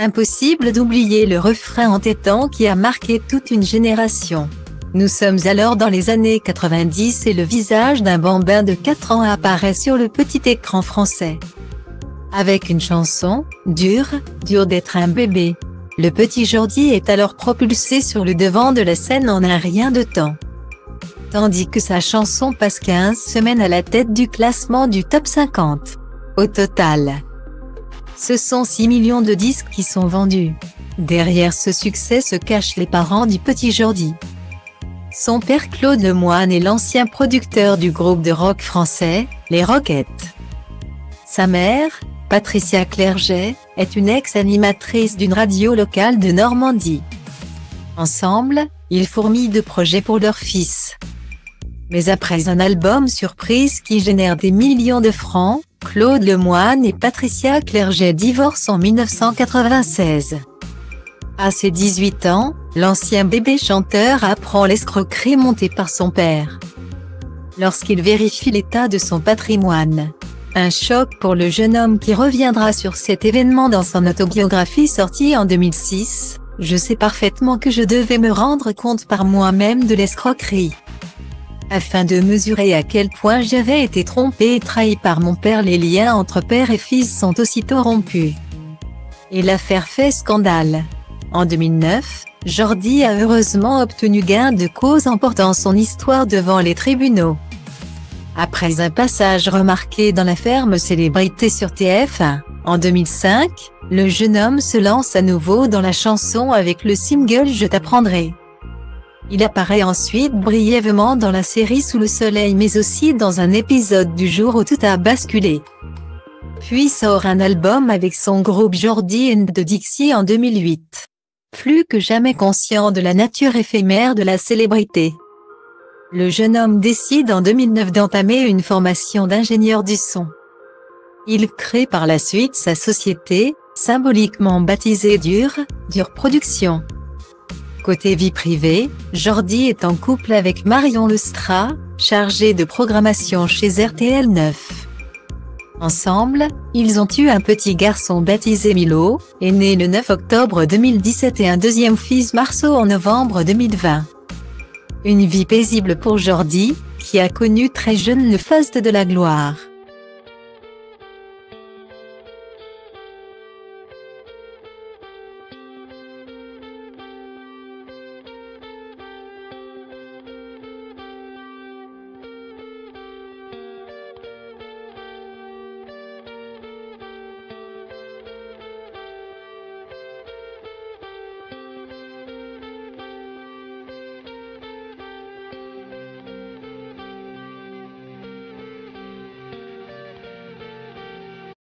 Impossible d'oublier le refrain entêtant qui a marqué toute une génération. Nous sommes alors dans les années 90 et le visage d'un bambin de 4 ans apparaît sur le petit écran français. Avec une chanson, dur d'être un bébé. Le petit Jordi est alors propulsé sur le devant de la scène en un rien de temps. Tandis que sa chanson passe 15 semaines à la tête du classement du top 50. Au total, ce sont 6 millions de disques qui sont vendus. Derrière ce succès se cachent les parents du petit Jordi. Son père Claude Lemoine est l'ancien producteur du groupe de rock français, les Rockettes. Sa mère, Patricia Clerget, est une ex-animatrice d'une radio locale de Normandie. Ensemble, ils fourmillent de projets pour leur fils. Mais après un album surprise qui génère des millions de francs, Claude Lemoine et Patricia Clerget divorcent en 1996. À ses 18 ans, l'ancien bébé chanteur apprend l'escroquerie montée par son père. Lorsqu'il vérifie l'état de son patrimoine. Un choc pour le jeune homme qui reviendra sur cet événement dans son autobiographie sortie en 2006. Je sais parfaitement que je devais me rendre compte par moi-même de l'escroquerie. Afin de mesurer à quel point j'avais été trompé et trahi par mon père, les liens entre père et fils sont aussitôt rompus. Et l'affaire fait scandale. En 2009, Jordi a heureusement obtenu gain de cause en portant son histoire devant les tribunaux. Après un passage remarqué dans la ferme Célébrité sur TF1, en 2005, le jeune homme se lance à nouveau dans la chanson avec le single Je t'apprendrai. Il apparaît ensuite brièvement dans la série Sous le soleil mais aussi dans un épisode du jour où tout a basculé. Puis sort un album avec son groupe Jordi and the Dixie en 2008. Plus que jamais conscient de la nature éphémère de la célébrité. Le jeune homme décide en 2009 d'entamer une formation d'ingénieur du son. Il crée par la suite sa société, symboliquement baptisée Dur Production. Côté vie privée, Jordi est en couple avec Marion Lestra, chargée de programmation chez RTL 9. Ensemble, ils ont eu un petit garçon baptisé Milo, est né le 9 octobre 2017 et un deuxième fils Marceau en novembre 2020. Une vie paisible pour Jordi, qui a connu très jeune le faste de la gloire.